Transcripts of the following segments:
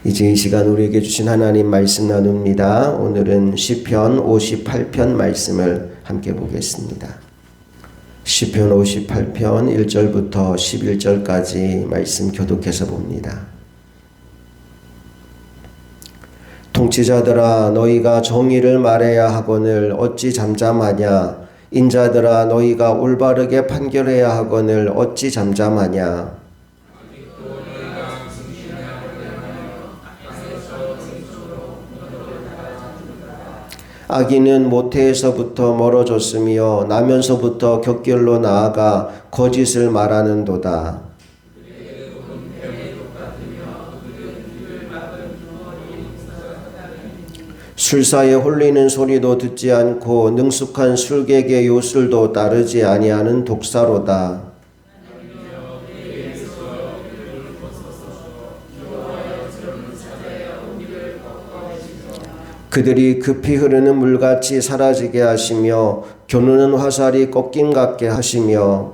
이제 이 시간 우리에게 주신 하나님 말씀 나눕니다. 오늘은 시편 58편 말씀을 함께 보겠습니다. 시편 58편 1절부터 11절까지 말씀 교독해서 봅니다. 통치자들아 너희가 정의를 말해야 하거늘 어찌 잠잠하냐. 인자들아 너희가 올바르게 판결해야 하거늘 어찌 잠잠하냐. 악인은 모태에서부터 멀어졌으며 나면서부터 격결로 나아가 거짓을 말하는도다. 술사에 홀리는 소리도 듣지 않고 능숙한 술객의 요술도 따르지 아니하는 독사로다. 그들이 급히 흐르는 물같이 사라지게 하시며 겨누는 화살이 꺾임 같게 하시며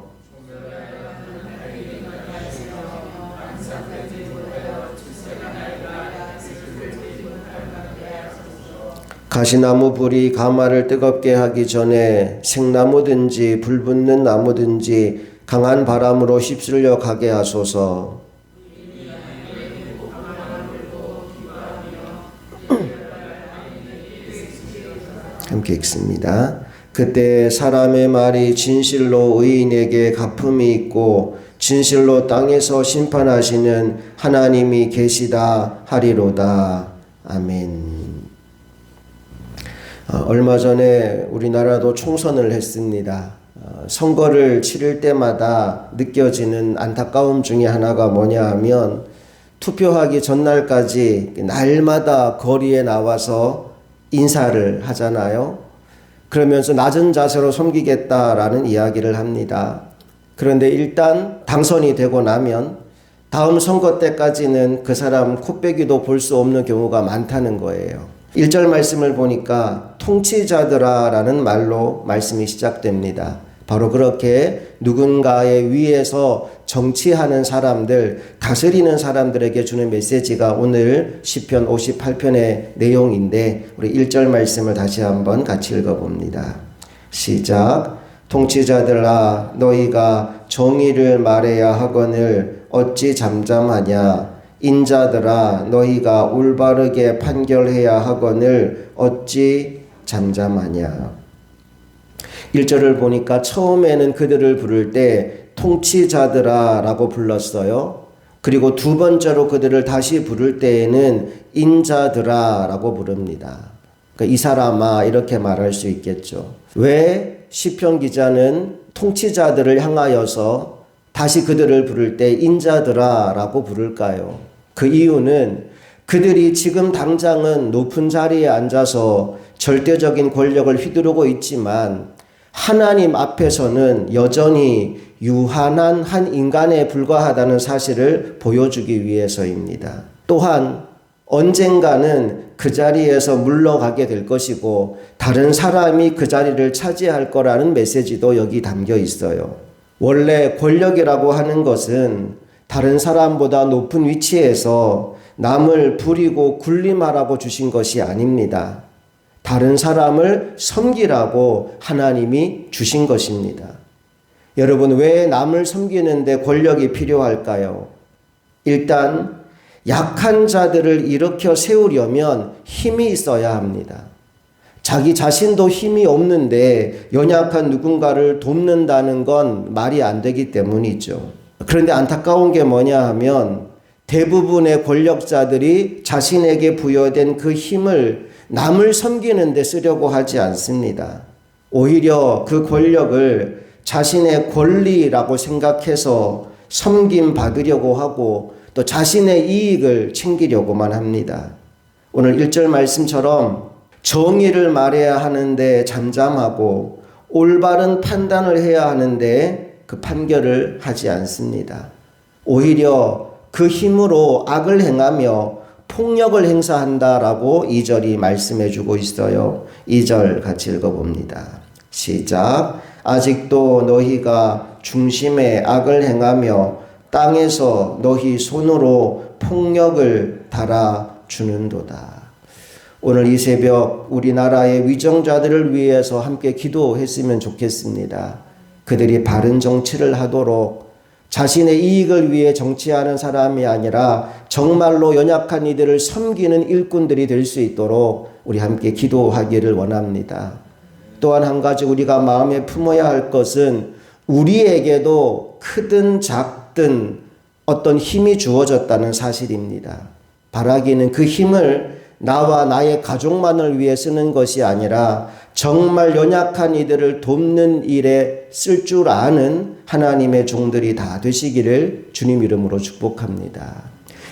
가시나무 불이 가마를 뜨겁게 하기 전에 생나무든지 불붙는 나무든지 강한 바람으로 휩쓸려 가게 하소서. 함께 읽습니다. 그때 사람의 말이 진실로 의인에게 갚음이 있고 진실로 땅에서 심판하시는 하나님이 계시다 하리로다. 아멘. 얼마 전에 우리나라도 총선을 했습니다. 선거를 치를 때마다 느껴지는 안타까움 중에 하나가 뭐냐 하면 투표하기 전날까지 날마다 거리에 나와서 인사를 하잖아요. 그러면서 낮은 자세로 섬기겠다라는 이야기를 합니다. 그런데 일단 당선이 되고 나면 다음 선거 때까지는 그 사람 코빼기도 볼 수 없는 경우가 많다는 거예요. 1절 말씀을 보니까 통치자들아 라는 말로 말씀이 시작됩니다. 바로 그렇게 누군가의 위에서 정치하는 사람들, 다스리는 사람들에게 주는 메시지가 오늘 시편 58편의 내용인데 우리 1절 말씀을 다시 한번 같이 읽어봅니다. 시작. 통치자들아 너희가 정의를 말해야 하거늘 어찌 잠잠하냐. 인자들아 너희가 올바르게 판결해야 하거늘 어찌 잠잠하냐. 1절을 보니까 처음에는 그들을 부를 때 통치자들아 라고 불렀어요. 그리고 두 번째로 그들을 다시 부를 때에는 인자들아 라고 부릅니다. 그러니까 이 사람아 이렇게 말할 수 있겠죠. 왜 시편 기자는 통치자들을 향하여서 다시 그들을 부를 때 인자들아 라고 부를까요? 그 이유는 그들이 지금 당장은 높은 자리에 앉아서 절대적인 권력을 휘두르고 있지만 하나님 앞에서는 여전히 유한한 한 인간에 불과하다는 사실을 보여주기 위해서입니다. 또한 언젠가는 그 자리에서 물러가게 될 것이고 다른 사람이 그 자리를 차지할 거라는 메시지도 여기 담겨 있어요. 원래 권력이라고 하는 것은 다른 사람보다 높은 위치에서 남을 부리고 군림하라고 주신 것이 아닙니다. 다른 사람을 섬기라고 하나님이 주신 것입니다. 여러분, 왜 남을 섬기는데 권력이 필요할까요? 일단 약한 자들을 일으켜 세우려면 힘이 있어야 합니다. 자기 자신도 힘이 없는데 연약한 누군가를 돕는다는 건 말이 안 되기 때문이죠. 그런데 안타까운 게 뭐냐 하면 대부분의 권력자들이 자신에게 부여된 그 힘을 남을 섬기는 데 쓰려고 하지 않습니다. 오히려 그 권력을 자신의 권리라고 생각해서 섬김 받으려고 하고 또 자신의 이익을 챙기려고만 합니다. 오늘 1절 말씀처럼 정의를 말해야 하는데 잠잠하고 올바른 판단을 해야 하는데 그 판결을 하지 않습니다. 오히려 그 힘으로 악을 행하며 폭력을 행사한다라고 2절이 말씀해 주고 있어요. 2절 같이 읽어봅니다. 시작. 아직도 너희가 중심에 악을 행하며 땅에서 너희 손으로 폭력을 달아주는도다. 오늘 이 새벽 우리나라의 위정자들을 위해서 함께 기도했으면 좋겠습니다. 그들이 바른 정치를 하도록 자신의 이익을 위해 정치하는 사람이 아니라 정말로 연약한 이들을 섬기는 일꾼들이 될 수 있도록 우리 함께 기도하기를 원합니다. 또한 한 가지 우리가 마음에 품어야 할 것은 우리에게도 크든 작든 어떤 힘이 주어졌다는 사실입니다. 바라기는 그 힘을 나와 나의 가족만을 위해 쓰는 것이 아니라 정말 연약한 이들을 돕는 일에 쓸 줄 아는 하나님의 종들이 다 되시기를 주님 이름으로 축복합니다.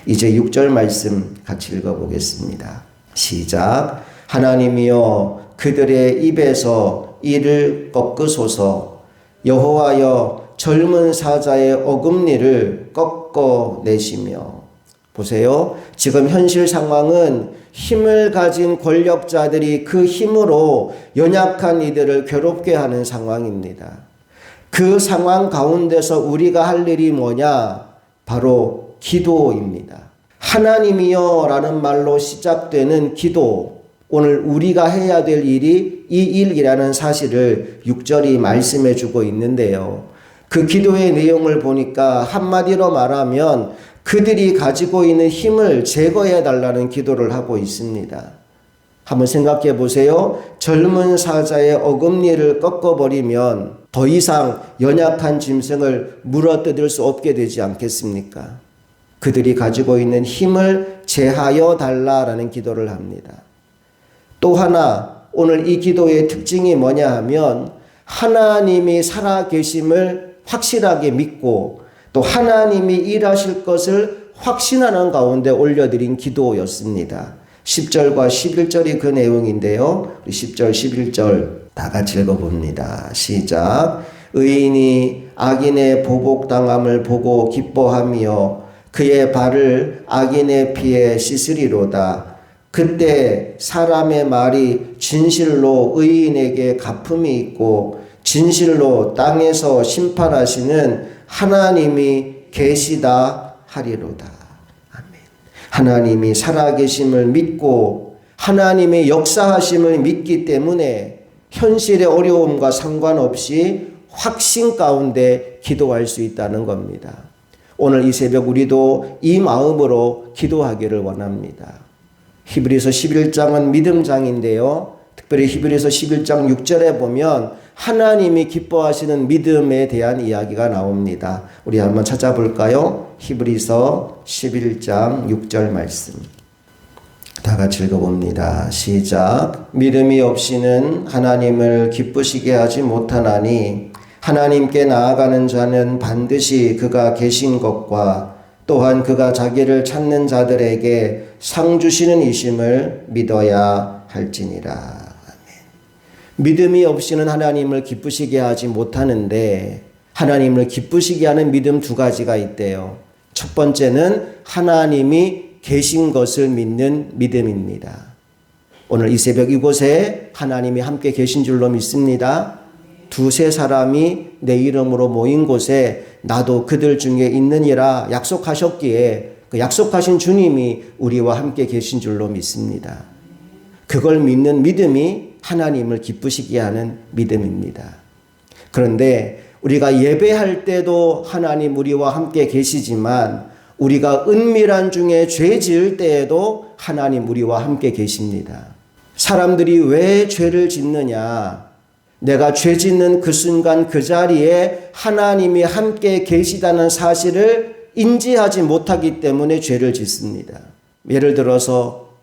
이제 6절 말씀 같이 읽어보겠습니다. 시작. 하나님이여 그들의 입에서 이를 꺾으소서. 여호와여 젊은 사자의 어금니를 꺾어내시며. 보세요. 지금 현실 상황은 힘을 가진 권력자들이 그 힘으로 연약한 이들을 괴롭게 하는 상황입니다. 그 상황 가운데서 우리가 할 일이 뭐냐? 바로 기도입니다. 하나님이여 라는 말로 시작되는 기도. 오늘 우리가 해야 될 일이 이 일이라는 사실을 6절이 말씀해 주고 있는데요. 그 기도의 내용을 보니까 한마디로 말하면 그들이 가지고 있는 힘을 제거해 달라는 기도를 하고 있습니다. 한번 생각해 보세요. 젊은 사자의 어금니를 꺾어버리면 더 이상 연약한 짐승을 물어뜯을 수 없게 되지 않겠습니까? 그들이 가지고 있는 힘을 제하여 달라라는 기도를 합니다. 또 하나 오늘 이 기도의 특징이 뭐냐 하면 하나님이 살아계심을 확실하게 믿고 또 하나님이 일하실 것을 확신하는 가운데 올려드린 기도였습니다. 10절과 11절이 그 내용인데요. 10절, 11절 다 같이 읽어봅니다. 시작. 의인이 악인의 보복당함을 보고 기뻐하며 그의 발을 악인의 피에 씻으리로다. 그때 사람의 말이 진실로 의인에게 갚음이 있고 진실로 땅에서 심판하시는 하나님이 계시다 하리로다. 아멘. 하나님이 살아계심을 믿고 하나님의 역사하심을 믿기 때문에 현실의 어려움과 상관없이 확신 가운데 기도할 수 있다는 겁니다. 오늘 이 새벽 우리도 이 마음으로 기도하기를 원합니다. 히브리서 11장은 믿음장인데요. 특별히 히브리서 11장 6절에 보면 하나님이 기뻐하시는 믿음에 대한 이야기가 나옵니다. 우리 한번 찾아볼까요? 히브리서 11장 6절 말씀. 다 같이 읽어봅니다. 시작. 믿음이 없이는 하나님을 기쁘시게 하지 못하나니 하나님께 나아가는 자는 반드시 그가 계신 것과 또한 그가 자기를 찾는 자들에게 상 주시는 이심을 믿어야 할지니라. 아멘. 믿음이 없이는 하나님을 기쁘시게 하지 못하는데 하나님을 기쁘시게 하는 믿음 두 가지가 있대요. 첫 번째는 하나님이 계신 것을 믿는 믿음입니다. 오늘 이 새벽 이곳에 하나님이 함께 계신 줄로 믿습니다. 두세 사람이 내 이름으로 모인 곳에 나도 그들 중에 있느니라 약속하셨기에 그 약속하신 주님이 우리와 함께 계신 줄로 믿습니다. 그걸 믿는 믿음이 하나님을 기쁘시게 하는 믿음입니다. 그런데 우리가 예배할 때도 하나님 우리와 함께 계시지만 우리가 은밀한 중에 죄 지을 때에도 하나님 우리와 함께 계십니다. 사람들이 왜 죄를 짓느냐? 내가 죄 짓는 그 순간 그 자리에 하나님이 함께 계시다는 사실을 인지하지 못하기 때문에 죄를 짓습니다. 예를 들어서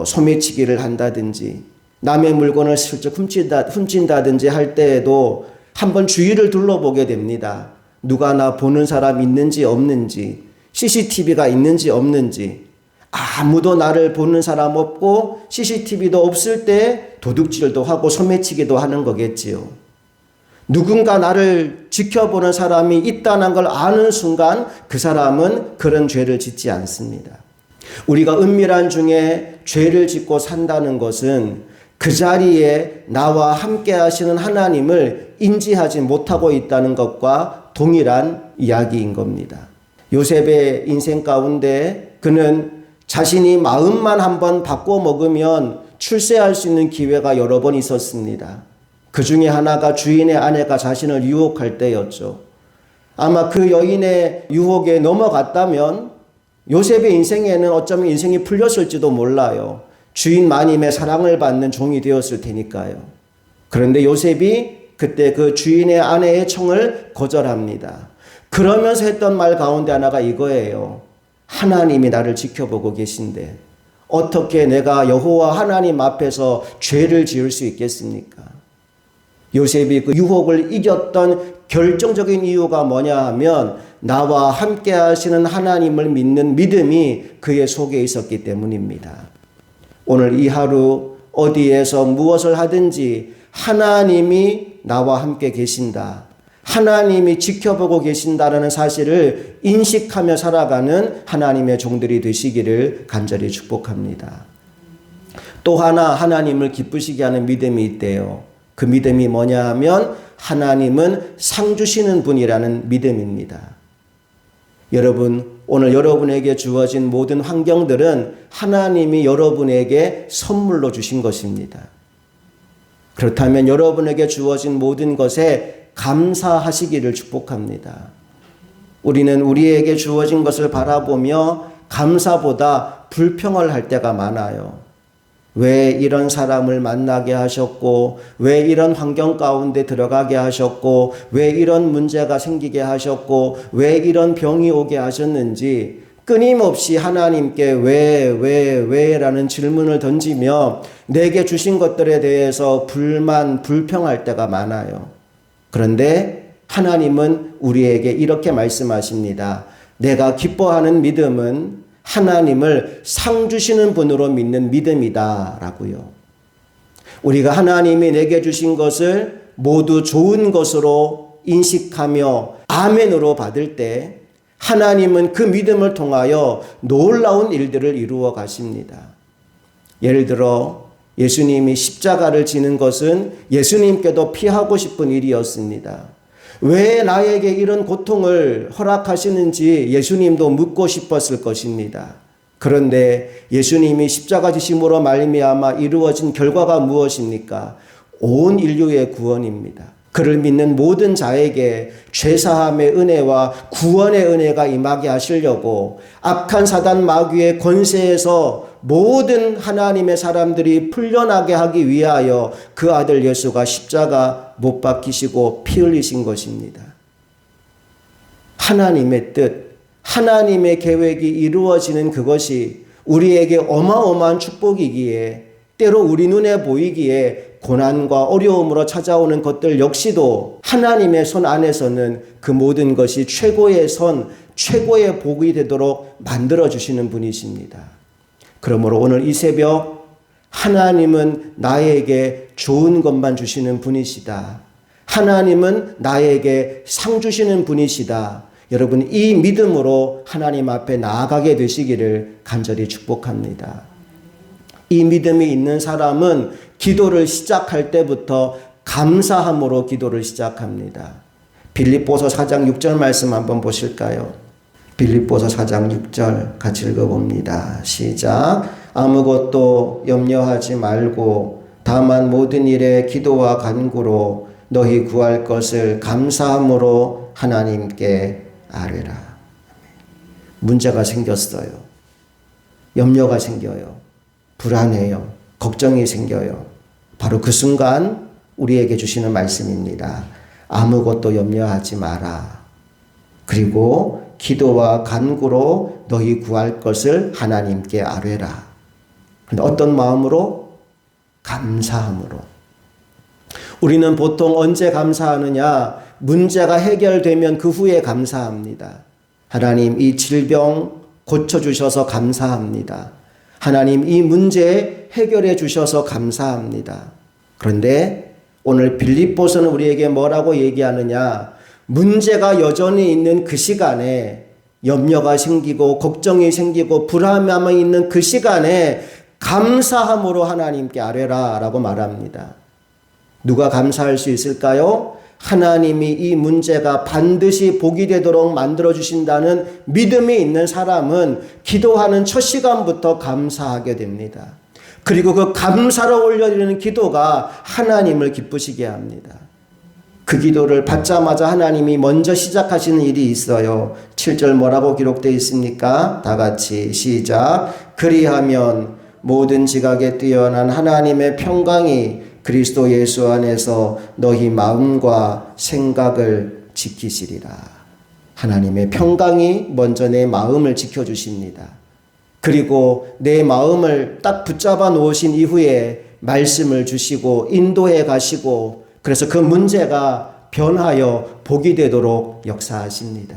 소매치기를 한다든지 남의 물건을 슬쩍 훔친다든지 할 때에도 한번 주위를 둘러보게 됩니다. 누가 나 보는 사람 있는지 없는지, CCTV가 있는지 없는지. 아무도 나를 보는 사람 없고 CCTV도 없을 때 도둑질도 하고 소매치기도 하는 거겠지요. 누군가 나를 지켜보는 사람이 있다는 걸 아는 순간 그 사람은 그런 죄를 짓지 않습니다. 우리가 은밀한 중에 죄를 짓고 산다는 것은 그 자리에 나와 함께 하시는 하나님을 인지하지 못하고 있다는 것과 동일한 이야기인 겁니다. 요셉의 인생 가운데 그는 자신이 마음만 한번 바꿔 먹으면 출세할 수 있는 기회가 여러 번 있었습니다. 그 중에 하나가 주인의 아내가 자신을 유혹할 때였죠. 아마 그 여인의 유혹에 넘어갔다면 요셉의 인생에는 어쩌면 인생이 풀렸을지도 몰라요. 주인 마님의 사랑을 받는 종이 되었을 테니까요. 그런데 요셉이 그때 그 주인의 아내의 청을 거절합니다. 그러면서 했던 말 가운데 하나가 이거예요. 하나님이 나를 지켜보고 계신데 어떻게 내가 여호와 하나님 앞에서 죄를 지을 수 있겠습니까? 요셉이 그 유혹을 이겼던 결정적인 이유가 뭐냐 하면 나와 함께 하시는 하나님을 믿는 믿음이 그의 속에 있었기 때문입니다. 오늘 이 하루 어디에서 무엇을 하든지 하나님이 나와 함께 계신다. 하나님이 지켜보고 계신다라는 사실을 인식하며 살아가는 하나님의 종들이 되시기를 간절히 축복합니다. 또 하나 하나님을 기쁘시게 하는 믿음이 있대요. 그 믿음이 뭐냐 하면 하나님은 상 주시는 분이라는 믿음입니다. 여러분, 오늘 여러분에게 주어진 모든 환경들은 하나님이 여러분에게 선물로 주신 것입니다. 그렇다면 여러분에게 주어진 모든 것에 감사하시기를 축복합니다. 우리는 우리에게 주어진 것을 바라보며 감사보다 불평을 할 때가 많아요. 왜 이런 사람을 만나게 하셨고, 왜 이런 환경 가운데 들어가게 하셨고, 왜 이런 문제가 생기게 하셨고, 왜 이런 병이 오게 하셨는지 끊임없이 하나님께 왜라는 질문을 던지며 내게 주신 것들에 대해서 불평할 때가 많아요. 그런데 하나님은 우리에게 이렇게 말씀하십니다. 내가 기뻐하는 믿음은 하나님을 상 주시는 분으로 믿는 믿음이다 라고요. 우리가 하나님이 내게 주신 것을 모두 좋은 것으로 인식하며 아멘으로 받을 때 하나님은 그 믿음을 통하여 놀라운 일들을 이루어 가십니다. 예를 들어 예수님이 십자가를 지는 것은 예수님께도 피하고 싶은 일이었습니다. 왜 나에게 이런 고통을 허락하시는지 예수님도 묻고 싶었을 것입니다. 그런데 예수님이 십자가 지심으로 말미암아 이루어진 결과가 무엇입니까? 온 인류의 구원입니다. 그를 믿는 모든 자에게 죄사함의 은혜와 구원의 은혜가 임하게 하시려고 악한 사단 마귀의 권세에서 모든 하나님의 사람들이 풀려나게 하기 위하여 그 아들 예수가 십자가 못 박히시고 피 흘리신 것입니다. 하나님의 뜻, 하나님의 계획이 이루어지는 그것이 우리에게 어마어마한 축복이기에 때로 우리 눈에 보이기에 고난과 어려움으로 찾아오는 것들 역시도 하나님의 손 안에서는 그 모든 것이 최고의 선, 최고의 복이 되도록 만들어주시는 분이십니다. 그러므로 오늘 이 새벽 하나님은 나에게 좋은 것만 주시는 분이시다. 하나님은 나에게 상 주시는 분이시다. 여러분, 이 믿음으로 하나님 앞에 나아가게 되시기를 간절히 축복합니다. 이 믿음이 있는 사람은 기도를 시작할 때부터 감사함으로 기도를 시작합니다. 빌립보서 4장 6절 말씀 한번 보실까요? 빌립보서 4장 6절 같이 읽어봅니다. 시작. 아무것도 염려하지 말고 다만 모든 일에 기도와 간구로 너희 구할 것을 감사함으로 하나님께 아뢰라. 문제가 생겼어요. 염려가 생겨요. 불안해요. 걱정이 생겨요. 바로 그 순간 우리에게 주시는 말씀입니다. 아무것도 염려하지 마라. 그리고 기도와 간구로 너희 구할 것을 하나님께 아뢰라. 근데 어떤 마음으로? 감사함으로. 우리는 보통 언제 감사하느냐? 문제가 해결되면 그 후에 감사합니다. 하나님, 이 질병 고쳐주셔서 감사합니다. 하나님, 이 문제 해결해 주셔서 감사합니다. 그런데 오늘 빌립보서는 우리에게 뭐라고 얘기하느냐? 문제가 여전히 있는 그 시간에, 염려가 생기고 걱정이 생기고 불안함이 있는 그 시간에 감사함으로 하나님께 아뢰라 라고 말합니다. 누가 감사할 수 있을까요? 하나님이 이 문제가 반드시 복이 되도록 만들어 주신다는 믿음이 있는 사람은 기도하는 첫 시간부터 감사하게 됩니다. 그리고 그 감사를 올려드리는 기도가 하나님을 기쁘시게 합니다. 그 기도를 받자마자 하나님이 먼저 시작하시는 일이 있어요. 7절 뭐라고 기록되어 있습니까? 다 같이 시작. 그리하면 모든 지각에 뛰어난 하나님의 평강이 그리스도 예수 안에서 너희 마음과 생각을 지키시리라. 하나님의 평강이 먼저 내 마음을 지켜주십니다. 그리고 내 마음을 딱 붙잡아 놓으신 이후에 말씀을 주시고 인도해 가시고 그래서 그 문제가 변하여 복이 되도록 역사하십니다.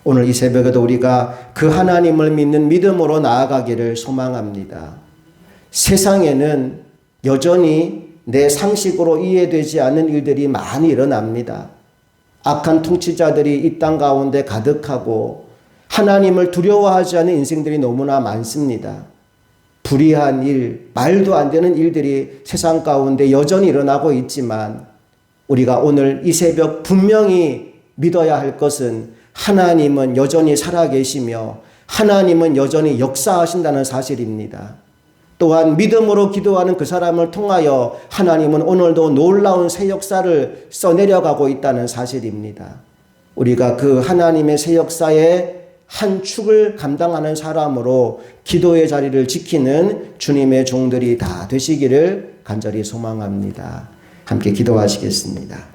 오늘 이 새벽에도 우리가 그 하나님을 믿는 믿음으로 나아가기를 소망합니다. 세상에는 여전히 내 상식으로 이해되지 않는 일들이 많이 일어납니다. 악한 통치자들이 이 땅 가운데 가득하고 하나님을 두려워하지 않는 인생들이 너무나 많습니다. 불의한 일, 말도 안 되는 일들이 세상 가운데 여전히 일어나고 있지만 우리가 오늘 이 새벽 분명히 믿어야 할 것은 하나님은 여전히 살아계시며 하나님은 여전히 역사하신다는 사실입니다. 또한 믿음으로 기도하는 그 사람을 통하여 하나님은 오늘도 놀라운 새 역사를 써내려가고 있다는 사실입니다. 우리가 그 하나님의 새 역사의 한 축을 감당하는 사람으로 기도의 자리를 지키는 주님의 종들이 다 되시기를 간절히 소망합니다. 함께 기도하시겠습니다.